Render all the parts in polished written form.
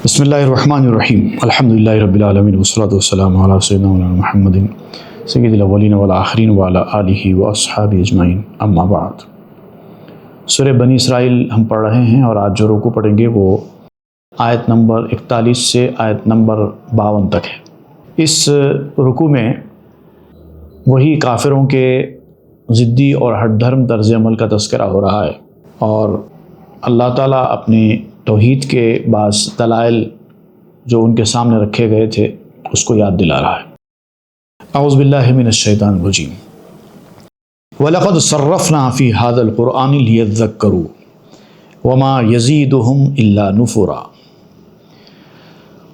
بسم اللہ الرحمن الرحیم الحمدللہ رب العالمین والصلاة والسلام علی سیدنا مولانا محمد سید الاولین والآخرین وعلی آلہ واصحابہ اجمعین، اما بعد۔ سورہ بنی اسرائیل ہم پڑھ رہے ہیں اور آج جو رکوع پڑھیں گے وہ آیت نمبر 41 سے آیت نمبر 52 تک ہے۔ اس رکوع میں وہی کافروں کے ضدی اور ہٹ دھرم طرز عمل کا تذکرہ ہو رہا ہے، اور اللہ تعالیٰ اپنی توحید کے بعض دلائل جو ان کے سامنے رکھے گئے تھے اس کو یاد دلا رہا ہے۔ اعوذ باللہ من الشیطان الرجیم۔ وَلَقَدْ صَرَّفْنَا فِي هَذَا الْقُرْآنِ لِيَذَّكَّرُوا وَمَا يَزِيدُهُمْ إِلَّا نُفُورًا۔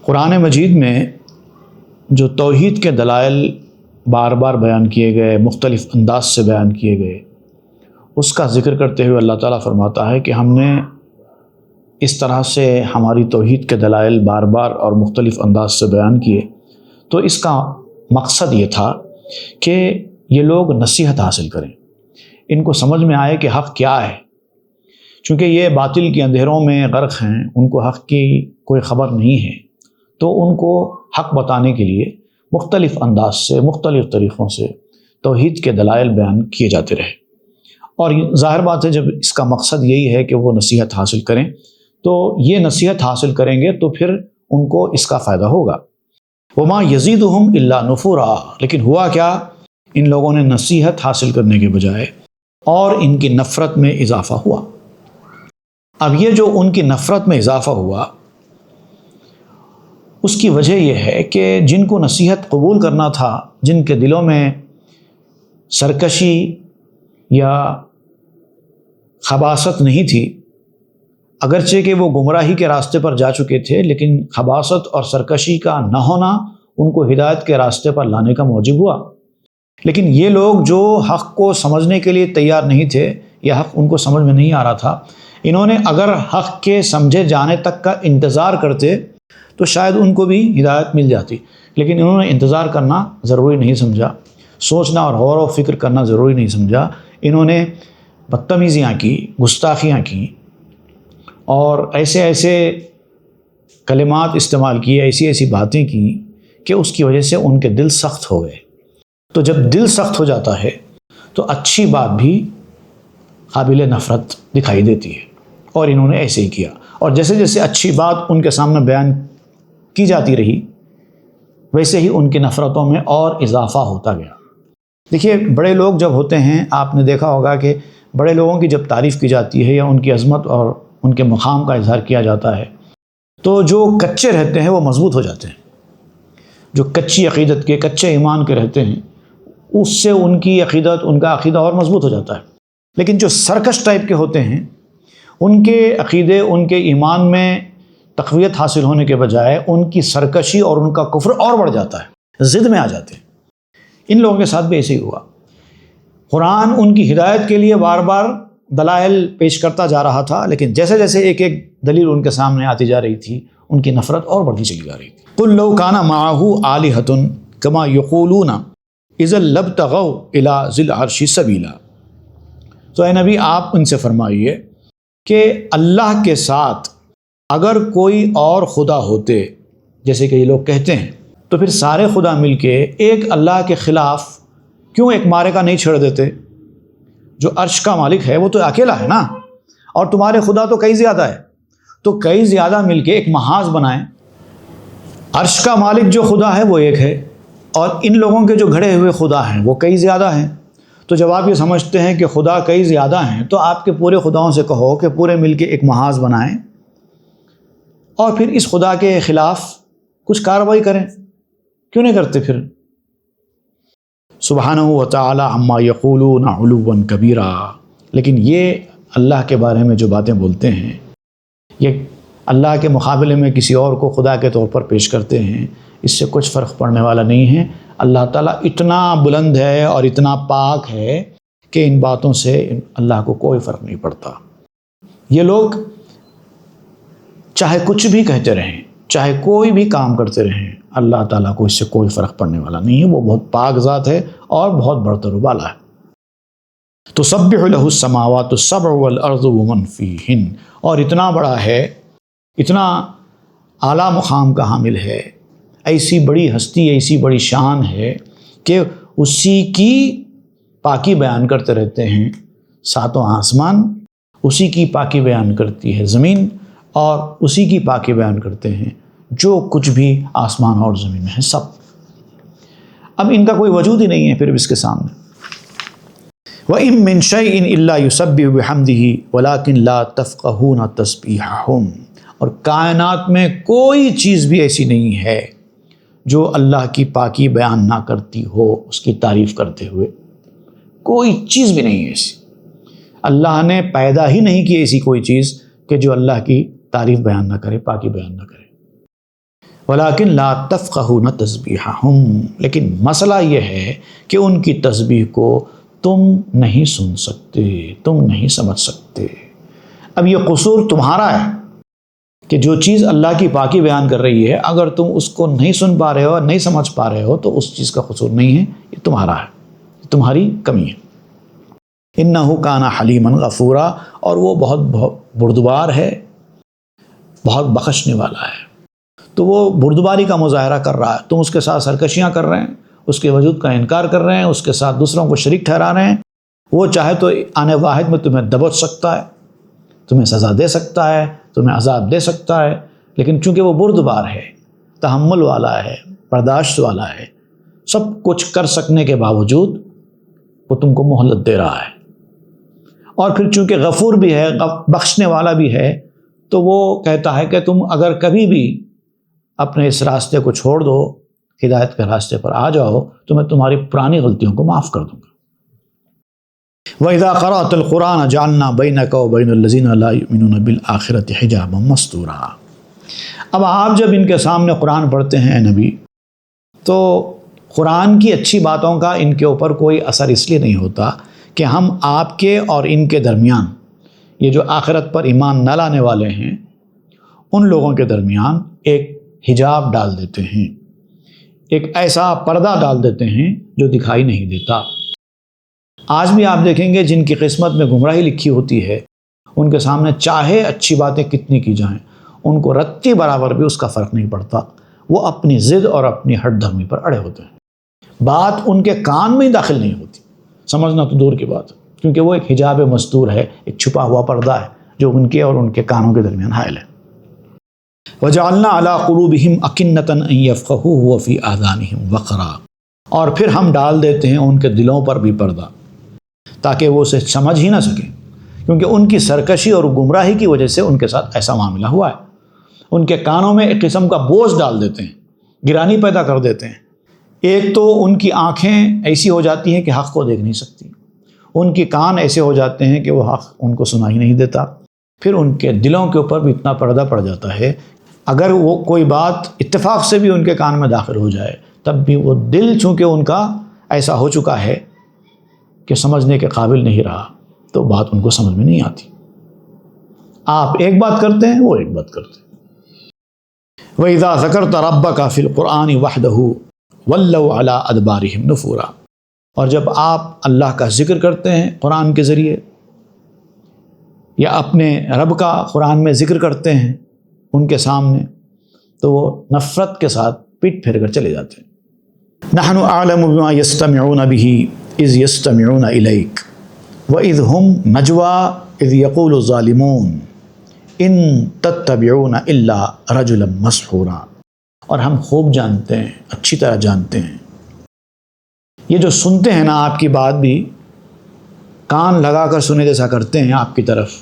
قرآن مجید میں جو توحید کے دلائل بار بار بیان کیے گئے، مختلف انداز سے بیان کیے گئے، اس کا ذکر کرتے ہوئے اللہ تعالیٰ فرماتا ہے کہ ہم نے اس طرح سے ہماری توحید کے دلائل بار بار اور مختلف انداز سے بیان کیے، تو اس کا مقصد یہ تھا کہ یہ لوگ نصیحت حاصل کریں، ان کو سمجھ میں آئے کہ حق کیا ہے، چونکہ یہ باطل کے اندھیروں میں غرق ہیں، ان کو حق کی کوئی خبر نہیں ہے، تو ان کو حق بتانے کے لیے مختلف انداز سے، مختلف طریقوں سے توحید کے دلائل بیان کیے جاتے رہے۔ اور ظاہر بات ہے جب اس کا مقصد یہی ہے کہ وہ نصیحت حاصل کریں، تو یہ نصیحت حاصل کریں گے تو پھر ان کو اس کا فائدہ ہوگا۔ وما یزیدہم الا نفورا، لیکن ہوا کیا، ان لوگوں نے نصیحت حاصل کرنے کے بجائے اور ان کی نفرت میں اضافہ ہوا۔ اب یہ جو ان کی نفرت میں اضافہ ہوا، اس کی وجہ یہ ہے کہ جن کو نصیحت قبول کرنا تھا، جن کے دلوں میں سرکشی یا خباثت نہیں تھی، اگرچہ کہ وہ گمراہی کے راستے پر جا چکے تھے، لیکن خباثت اور سرکشی کا نہ ہونا ان کو ہدایت کے راستے پر لانے کا موجب ہوا۔ لیکن یہ لوگ جو حق کو سمجھنے کے لیے تیار نہیں تھے، یا حق ان کو سمجھ میں نہیں آ رہا تھا، انہوں نے اگر حق کے سمجھے جانے تک کا انتظار کرتے تو شاید ان کو بھی ہدایت مل جاتی، لیکن انہوں نے انتظار کرنا ضروری نہیں سمجھا، سوچنا اور غور و فکر کرنا ضروری نہیں سمجھا۔ انہوں نے بدتمیزیاں کی، گستاخیاں کی، اور ایسے کلمات استعمال کیے، ایسی باتیں کی کہ اس کی وجہ سے ان کے دل سخت ہو گئے۔ تو جب دل سخت ہو جاتا ہے تو اچھی بات بھی قابل نفرت دکھائی دیتی ہے، اور انہوں نے ایسے ہی کیا، اور جیسے جیسے اچھی بات ان کے سامنے بیان کی جاتی رہی، ویسے ہی ان کی نفرتوں میں اور اضافہ ہوتا گیا۔ دیکھیے، بڑے لوگ جب ہوتے ہیں، آپ نے دیکھا ہوگا کہ بڑے لوگوں کی جب تعریف کی جاتی ہے یا ان کی عظمت اور ان کے مقام کا اظہار کیا جاتا ہے، تو جو کچے رہتے ہیں وہ مضبوط ہو جاتے ہیں، جو کچی عقیدت کے، کچے ایمان کے رہتے ہیں، اس سے ان کی عقیدت، ان کا عقیدہ اور مضبوط ہو جاتا ہے۔ لیکن جو سرکش ٹائپ کے ہوتے ہیں، ان کے عقیدے، ان کے ایمان میں تقویت حاصل ہونے کے بجائے ان کی سرکشی اور ان کا کفر اور بڑھ جاتا ہے، ضد میں آ جاتے ہیں۔ ان لوگوں کے ساتھ بھی ایسے ہی ہوا۔ قرآن ان کی ہدایت کے لیے بار بار دلائل پیش کرتا جا رہا تھا، لیکن جیسے جیسے ایک دلیل ان کے سامنے آتی جا رہی تھی، ان کی نفرت اور بڑھتی چلی جا رہی تھی۔ قُلْ لَوْ كَانَ مَعَهُ آلِهَةٌ كَمَا يَقُولُونَ إِذًا لَابْتَغَوْا إِلَىٰ ذِي الْعَرْشِ سَبِيلًا۔ تو اے نبی، آپ ان سے فرمائیے کہ اللہ کے ساتھ اگر کوئی اور خدا ہوتے، جیسے کہ یہ لوگ کہتے ہیں، تو پھر سارے خدا مل کے ایک اللہ کے خلاف کیوں ایک مارے کا نہیں چھڑ دیتے؟ جو عرش کا مالک ہے وہ تو اکیلا ہے نا، اور تمہارے خدا تو کئی زیادہ ہے، تو کئی زیادہ مل کے ایک محاذ بنائیں۔ عرش کا مالک جو خدا ہے وہ ایک ہے، اور ان لوگوں کے جو گھڑے ہوئے خدا ہیں وہ کئی زیادہ ہیں۔ تو جب آپ یہ سمجھتے ہیں کہ خدا کئی زیادہ ہیں، تو آپ کے پورے خداؤں سے کہو کہ پورے مل کے ایک محاذ بنائیں، اور پھر اس خدا کے خلاف کچھ کارروائی کریں۔ کیوں نہیں کرتے پھر؟ سبحانہ و تعالی عما یقولون علوا کبیرا۔ لیکن یہ اللہ کے بارے میں جو باتیں بولتے ہیں، یہ اللہ کے مقابلے میں کسی اور کو خدا کے طور پر پیش کرتے ہیں، اس سے کچھ فرق پڑنے والا نہیں ہے۔ اللہ تعالیٰ اتنا بلند ہے اور اتنا پاک ہے کہ ان باتوں سے اللہ کو کوئی فرق نہیں پڑتا۔ یہ لوگ چاہے کچھ بھی کہتے رہیں، چاہے کوئی بھی کام کرتے رہیں، اللہ تعالیٰ کو اس سے کوئی فرق پڑنے والا نہیں ہے۔ وہ بہت پاک ذات ہے اور بہت برتر و بالا ہے۔ تسبح لہ السماوات السبع والارض ومن فیہن، اور اتنا بڑا ہے، اتنا اعلیٰ مقام کا حامل ہے، ایسی بڑی ہستی، ایسی بڑی شان ہے کہ اسی کی پاکی بیان کرتے رہتے ہیں ساتوں آسمان، اسی کی پاکی بیان کرتی ہے زمین، اور اسی کی پاکی بیان کرتے ہیں جو کچھ بھی آسمان اور زمین میں ہے سب۔ اب ان کا کوئی وجود ہی نہیں ہے پھر اس کے سامنے۔ وَإِن مِّن شَيْءٍ إِلَّا يُسَبِّحُ بِحَمْدِهِ وَلَٰكِن لَّا تَفْقَهُونَ تَسْبِيحَهُمْ، اور کائنات میں کوئی چیز بھی ایسی نہیں ہے جو اللہ کی پاکی بیان نہ کرتی ہو اس کی تعریف کرتے ہوئے، کوئی چیز بھی نہیں ہے ایسی۔ اللہ نے پیدا ہی نہیں کی ایسی کوئی چیز کہ جو اللہ کی تعریف بیان نہ کرے، پاکی بیان نہ کرے۔ وَلَٰكِن لَّا تَفْقَهُونَ تَسْبِيحَهُمْ، لیکن مسئلہ یہ ہے کہ ان کی تسبیح کو تم نہیں سن سکتے، تم نہیں سمجھ سکتے۔ اب یہ قصور تمہارا ہے کہ جو چیز اللہ کی پاکی بیان کر رہی ہے اگر تم اس کو نہیں سن پا رہے ہو، نہیں سمجھ پا رہے ہو، تو اس چیز کا قصور نہیں ہے، یہ تمہارا ہے، یہ تمہاری کمی ہے۔ اِنَّهُ كَانَ حَلِيمًا غَفُورًا، اور وہ بہت بردبار ہے، بہت بخشنے والا ہے۔ تو وہ بردباری کا مظاہرہ کر رہا ہے، تم اس کے ساتھ سرکشیاں کر رہے ہیں، اس کے وجود کا انکار کر رہے ہیں، اس کے ساتھ دوسروں کو شریک ٹھہرا رہے ہیں۔ وہ چاہے تو آنے واحد میں تمہیں دبوچ سکتا ہے، تمہیں سزا دے سکتا ہے، تمہیں عذاب دے سکتا ہے، لیکن چونکہ وہ بردبار ہے، تحمل والا ہے، برداشت والا ہے، سب کچھ کر سکنے کے باوجود وہ تم کو مہلت دے رہا ہے۔ اور پھر چونکہ غفور بھی ہے، بخشنے والا بھی ہے، تو وہ کہتا ہے کہ تم اگر کبھی بھی اپنے اس راستے کو چھوڑ دو، ہدایت کے راستے پر آ جاؤ، تو میں تمہاری پرانی غلطیوں کو معاف کر دوں گا۔ وَإِذَا قَرَأْتَ الْقُرْآنَ جَعَلْنَا بَيْنَكَ وَبَيْنَ الَّذِينَ لَا يُؤْمِنُونَ بِالْآخِرَةِ حِجَابًا مَسْتُورًا۔ اب آپ جب ان کے سامنے قرآن پڑھتے ہیں نبی، تو قرآن کی اچھی باتوں کا ان کے اوپر کوئی اثر اس لیے نہیں ہوتا کہ ہم آپ کے اور ان کے درمیان، یہ جو آخرت پر ایمان نہ لانے والے ہیں، ان لوگوں کے درمیان ایک حجاب ڈال دیتے ہیں، ایک ایسا پردہ ڈال دیتے ہیں جو دکھائی نہیں دیتا۔ آج بھی آپ دیکھیں گے جن کی قسمت میں گمراہی لکھی ہوتی ہے، ان کے سامنے چاہے اچھی باتیں کتنی کی جائیں، ان کو رتی برابر بھی اس کا فرق نہیں پڑتا، وہ اپنی ضد اور اپنی ہٹ دھرمی پر اڑے ہوتے ہیں، بات ان کے کان میں ہی داخل نہیں ہوتی، سمجھنا تو دور کی بات، کیونکہ وہ ایک حجاب مستور ہے، ایک چھپا ہوا پردہ ہے جو ان کے اور ان کے کانوں کے درمیان حائل ہے۔ وَجَعَلْنَا عَلَىٰ قُلُوبِهِمْ أَكِنَّةً أَن يَفْقَهُوهُ وَفِي آذَانِهِمْ وَقْرًا، اور پھر ہم ڈال دیتے ہیں ان کے دلوں پر بھی پردہ تاکہ وہ اسے سمجھ ہی نہ سکیں، کیونکہ ان کی سرکشی اور گمراہی کی وجہ سے ان کے ساتھ ایسا معاملہ ہوا ہے۔ ان کے کانوں میں ایک قسم کا بوجھ ڈال دیتے ہیں، گرانی پیدا کر دیتے ہیں۔ ایک تو ان کی آنکھیں ایسی ہو جاتی ہیں کہ حق کو دیکھ نہیں سکتی، ان کے کان ایسے ہو جاتے ہیں کہ وہ حق ان کو سنا ہی نہیں دیتا، پھر ان کے دلوں کے اوپر بھی اتنا پردہ پڑ جاتا ہے، اگر وہ کوئی بات اتفاق سے بھی ان کے کان میں داخل ہو جائے تب بھی وہ دل چونکہ ان کا ایسا ہو چکا ہے کہ سمجھنے کے قابل نہیں رہا، تو بات ان کو سمجھ میں نہیں آتی۔ آپ ایک بات کرتے ہیں، وہ ایک بات کرتے ہیں۔ وَإِذَا ذَكَرْتَ رَبَّكَ فِي الْقُرْآنِ وَحْدَهُ وَلَّوْا عَلَىٰ أَدْبَارِهِمْ نُفُورًا، اور جب آپ اللہ کا ذکر کرتے ہیں قرآن کے ذریعے، یا اپنے رب کا قرآن میں ذکر کرتے ہیں ان کے سامنے، تو وہ نفرت کے ساتھ پیٹ پھیر کر چلے جاتے ہیں۔ نحن اعلم بما يستمعون به اذ يستمعون اليك واذ هم نجوى اذ يقول الظالمون ان تتبعون الا رجلا مسحورا، اور ہم خوب جانتے ہیں، اچھی طرح جانتے ہیں، یہ جو سنتے ہیں نا آپ کی بات بھی کان لگا کر سنے جیسا کرتے ہیں آپ کی طرف۔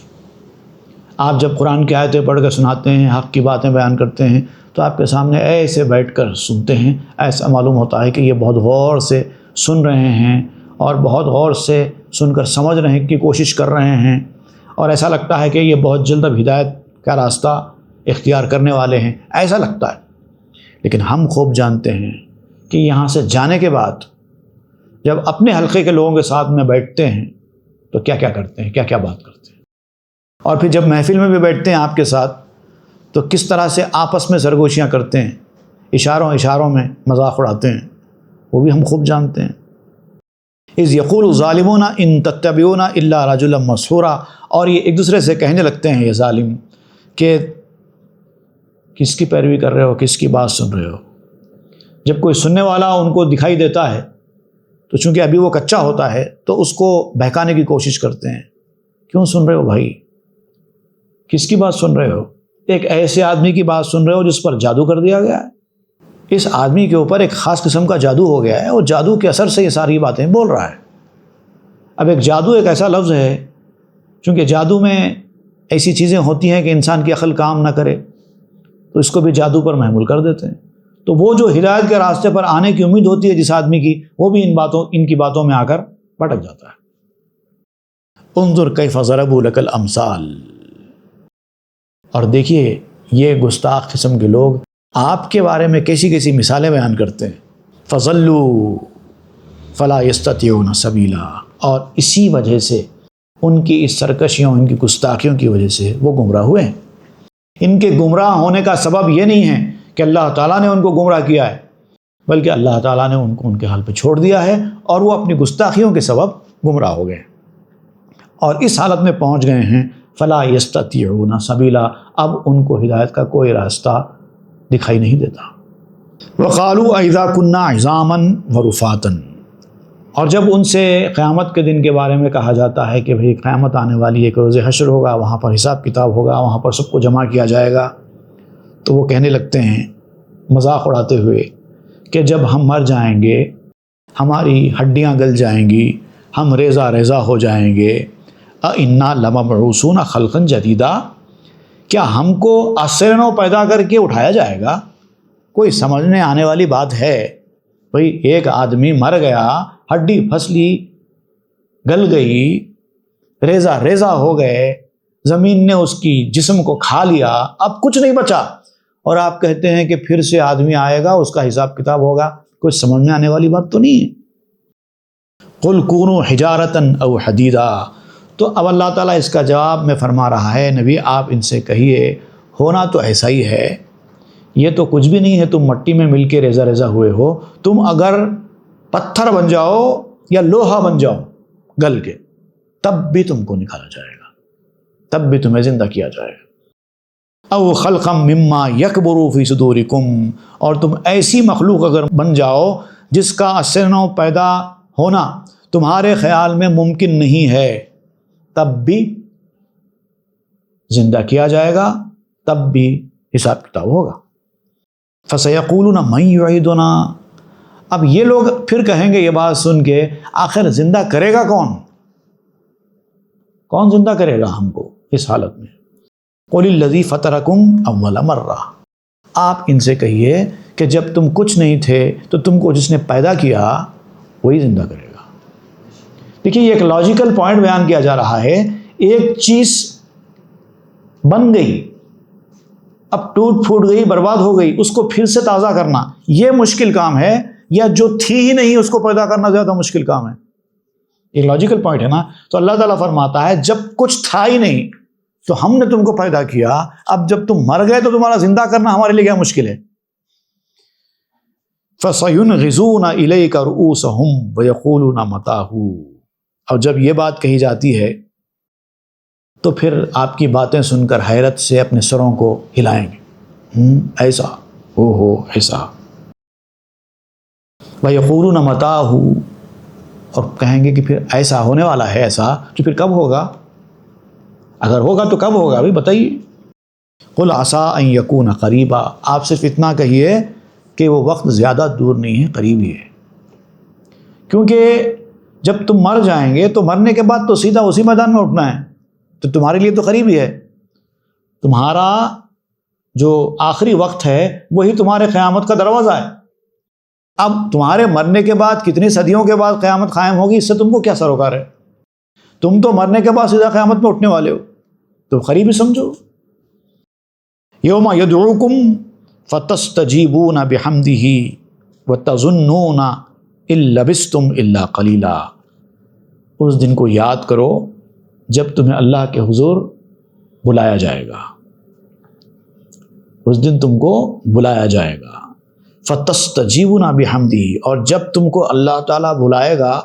آپ جب قرآن کی آیتیں پڑھ کر سناتے ہیں، حق کی باتیں بیان کرتے ہیں، تو آپ کے سامنے ایسے بیٹھ کر سنتے ہیں، ایسا معلوم ہوتا ہے کہ یہ بہت غور سے سن رہے ہیں اور بہت غور سے سن کر سمجھنے کی کوشش کر رہے ہیں، اور ایسا لگتا ہے کہ یہ بہت جلد اب ہدایت کا راستہ اختیار کرنے والے ہیں، ایسا لگتا ہے۔ لیکن ہم خوب جانتے ہیں کہ یہاں سے جانے کے بعد جب اپنے حلقے کے لوگوں کے ساتھ میں بیٹھتے ہیں تو کیا کیا کرتے ہیں، کیا کیا بات کرتے ہیں، اور پھر جب محفل میں بھی بیٹھتے ہیں آپ کے ساتھ تو کس طرح سے آپس میں سرگوشیاں کرتے ہیں، اشاروں میں مذاق اڑاتے ہیں، وہ بھی ہم خوب جانتے ہیں۔ اذ یقول الظالمون ان تتبعون الا رجلا مسحورا، اور یہ ایک دوسرے سے کہنے لگتے ہیں یہ ظالم کہ کس کی پیروی کر رہے ہو، کس کی بات سن رہے ہو؟ جب کوئی سننے والا ان کو دکھائی دیتا ہے تو چونکہ ابھی وہ کچا ہوتا ہے تو اس کو بہکانے کی کوشش کرتے ہیں، کیوں سن رہے ہو بھائی، کس کی بات سن رہے ہو؟ ایک ایسے آدمی کی بات سن رہے ہو جس پر جادو کر دیا گیا ہے، اس آدمی کے اوپر ایک خاص قسم کا جادو ہو گیا ہے اور جادو کے اثر سے یہ ساری باتیں بول رہا ہے۔ اب ایک جادو ایک ایسا لفظ ہے، چونکہ جادو میں ایسی چیزیں ہوتی ہیں کہ انسان کی عقل کام نہ کرے تو اس کو بھی جادو پر محمول کر دیتے ہیں، تو وہ جو ہدایت کے راستے پر آنے کی امید ہوتی ہے جس آدمی کی، وہ بھی ان کی باتوں میں آ کر بھٹک جاتا ہے۔ انظر کیف ضربوا لک الامثال، اور دیکھیے یہ گستاخ قسم کے لوگ آپ کے بارے میں کیسی کیسی مثالیں بیان کرتے ہیں۔ فضلوا فلا یستطیعون سبیلا، اور اسی وجہ سے ان کی اس سرکشیوں، ان کی گستاخیوں کی وجہ سے وہ گمراہ ہوئے ہیں۔ ان کے گمراہ ہونے کا سبب یہ نہیں ہے کہ اللہ تعالیٰ نے ان کو گمراہ کیا ہے، بلکہ اللہ تعالیٰ نے ان کو ان کے حال پہ چھوڑ دیا ہے اور وہ اپنی گستاخیوں کے سبب گمراہ ہو گئے اور اس حالت میں پہنچ گئے ہیں فلا یستطیعون سبیلا، اب ان کو ہدایت کا کوئی راستہ دکھائی نہیں دیتا۔ وقالوا اذا كنا عظاما ورفاتا، اور جب ان سے قیامت کے دن کے بارے میں کہا جاتا ہے کہ بھئی قیامت آنے والی ہے، ایک روز حشر ہوگا، وہاں پر حساب کتاب ہوگا، وہاں پر سب کو جمع کیا جائے گا، تو وہ کہنے لگتے ہیں مذاق اڑاتے ہوئے کہ جب ہم مر جائیں گے، ہماری ہڈیاں گل جائیں گی، ہم ریزہ ریزہ ہو جائیں گے، اِنَّا لَمَبْعُوثُونَ خَلْقًا جَدِيدًا، کیا ہم کو از سے نو پیدا کر کے اٹھایا جائے گا؟ کوئی سمجھنے آنے والی بات ہے؟ بھئی ایک آدمی مر گیا، ہڈی پھسلی گل گئی، ریزہ ریزہ ہو گئے، زمین نے اس کی جسم کو کھا لیا، اب کچھ نہیں بچا، اور آپ کہتے ہیں کہ پھر سے آدمی آئے گا، اس کا حساب کتاب ہوگا؟ کچھ سمجھ میں آنے والی بات تو نہیں ہے۔ قُلْ كُونُوا حِجَارَةً أَوْ حَدِيدًا، تو اب اللہ تعالیٰ اس کا جواب میں فرما رہا ہے، نبی آپ ان سے کہیے ہونا تو ایسا ہی ہے، یہ تو کچھ بھی نہیں ہے، تم مٹی میں مل کے ریزہ ریزہ ہوئے ہو، تم اگر پتھر بن جاؤ یا لوہا بن جاؤ گل کے، تب بھی تم کو نکالا جائے گا، تب بھی تمہیں زندہ کیا جائے گا۔ او خلقا مما یکبر فی صدورکم، اور تم ایسی مخلوق اگر بن جاؤ جس کا اثر پیدا ہونا تمہارے خیال میں ممکن نہیں ہے، تب بھی زندہ کیا جائے گا، تب بھی حساب کتاب ہوگا۔ فسیقولون من یعیدنا، اب یہ لوگ پھر کہیں گے یہ بات سن کے، آخر زندہ کرے گا کون؟ کون زندہ کرے گا ہم کو اس حالت میں؟ قل الذی فطرکم اول مرہ، آپ ان سے کہیے کہ جب تم کچھ نہیں تھے تو تم کو جس نے پیدا کیا وہی زندہ کرے گا۔ دیکھیے یہ ایک لاجیکل پوائنٹ بیان کیا جا رہا ہے، ایک چیز بن گئی، اب ٹوٹ پھوٹ گئی، برباد ہو گئی، اس کو پھر سے تازہ کرنا یہ مشکل کام ہے، یا جو تھی ہی نہیں اس کو پیدا کرنا زیادہ مشکل کام ہے؟ ایک لاجیکل پوائنٹ ہے نا۔ تو اللہ تعالیٰ فرماتا ہے جب کچھ تھا ہی نہیں تو ہم نے تم کو پیدا کیا، اب جب تم مر گئے تو تمہارا زندہ کرنا ہمارے لیے کیا مشکل ہے؟ فَسَيُنْغِزُونَ إِلَيْكَ رُؤُوسَهُمْ وَيَقُولُونَ مَتَاهُ، اور جب یہ بات کہی جاتی ہے تو پھر آپ کی باتیں سن کر حیرت سے اپنے سروں کو ہلائیں گے، ایسا ہو ایسا، وَيَقُولُونَ مَتَاهُ، اور کہیں گے کہ پھر ایسا ہونے والا ہے، ایسا تو پھر کب ہوگا؟ اگر ہوگا تو کب ہوگا بھی بتائیے۔ قُلْ عَسَىٰ أَن يَكُونَ قَرِيبًا، آپ صرف اتنا کہیے کہ وہ وقت زیادہ دور نہیں ہے، قریب ہی ہے، کیونکہ جب تم مر جائیں گے تو مرنے کے بعد تو سیدھا اسی میدان میں اٹھنا ہے، تو تمہارے لیے تو قریب ہی ہے، تمہارا جو آخری وقت ہے وہی تمہارے قیامت کا دروازہ ہے۔ اب تمہارے مرنے کے بعد کتنی صدیوں کے بعد قیامت قائم ہوگی اس سے تم کو کیا سروکار ہے؟ تم تو مرنے کے بعد سیدھا قیامت میں اٹھنے والے ہو، تو قریب ہی سمجھو۔ یوم یدعوکم فتستجیبون بحمدہ وتظنون ان لبثتم الا قلیلا، اس دن کو یاد کرو جب تمہیں اللہ کے حضور بلایا جائے گا، اس دن تم کو بلایا جائے گا، فتستجیبون بحمدہ، اور جب تم کو اللہ تعالیٰ بلائے گا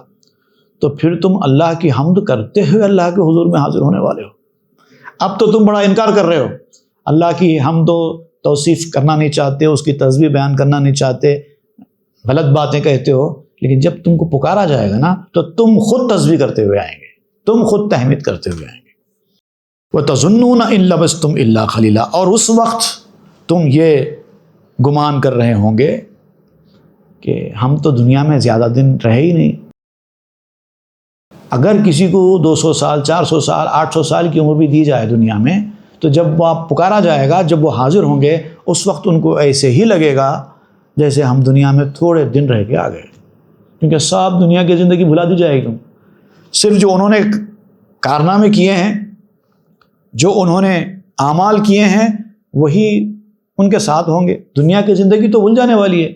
تو پھر تم اللہ کی حمد کرتے ہوئے اللہ کے حضور میں حاضر ہونے والے ہو۔ اب تو تم بڑا انکار کر رہے ہو، اللہ کی حمد و توصیف کرنا نہیں چاہتے ہو، اس کی تسبیح بیان کرنا نہیں چاہتے، غلط باتیں کہتے ہو، لیکن جب تم کو پکارا جائے گا نا تو تم خود تسبیح کرتے ہوئے آئیں گے، تم خود تحمید کرتے ہوئے آئیں گے۔ وَتَظُنُّونَ إِن لَبِثْتُمْ إِلَّا قَلِيلًا، اور اس وقت تم یہ گمان کر رہے ہوں گے کہ ہم تو دنیا میں زیادہ دن رہے ہی نہیں۔ اگر کسی کو 200 سال، 400 سال، 800 سال کی عمر بھی دی جائے دنیا میں، تو جب وہ پکارا جائے گا، جب وہ حاضر ہوں گے، اس وقت ان کو ایسے ہی لگے گا جیسے ہم دنیا میں تھوڑے دن رہ کے آ گئے، کیونکہ سب دنیا کی زندگی بھلا دی جائے گی۔ صرف جو انہوں نے کارنامے کیے ہیں، جو انہوں نے اعمال کیے ہیں، وہی ان کے ساتھ ہوں گے۔ دنیا کی زندگی تو بھول جانے والی ہے۔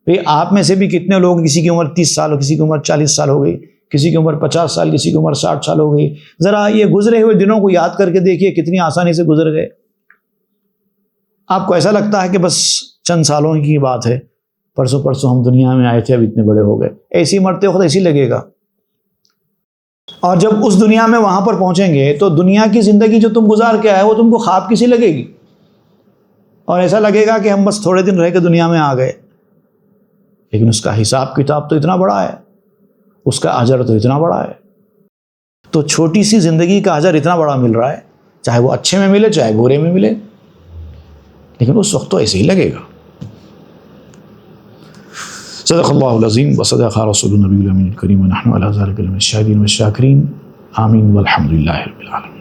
بھئی آپ میں سے بھی کتنے لوگ، کسی کی عمر 30 سال ہو، کسی کی عمر 40 سال ہو گئی، کسی کی عمر 50 سال، کسی کی عمر 60 سال ہو گئی۔ ذرا یہ گزرے ہوئے دنوں کو یاد کر کے دیکھیے کتنی آسانی سے گزر گئے۔ آپ کو ایسا لگتا ہے کہ بس چند سالوں کی بات ہے، پرسوں ہم دنیا میں آئے تھے، اب اتنے بڑے ہو گئے۔ ایسی مرتے وقت ایسی لگے گا، اور جب اس دنیا میں وہاں پر پہنچیں گے تو دنیا کی زندگی جو تم گزار کے آئے وہ تم کو خواب کی سی لگے گی، اور ایسا لگے گا کہ ہم بس تھوڑے دن رہ کے دنیا میں آ گئے۔ لیکن اس کا حساب کتاب تو اتنا بڑا ہے، اس کا اجر تو اتنا بڑا ہے۔ تو چھوٹی سی زندگی کا اجر اتنا بڑا مل رہا ہے، چاہے وہ اچھے میں ملے چاہے برے میں ملے، لیکن اس وقت تو ایسے ہی لگے گا۔ صدق اللہ العظیم وصدق رسول النبی الامین الکریم ونحن علی ذلک من الشاہدین والشاکرین، آمین والحمد للہ رب العالمین۔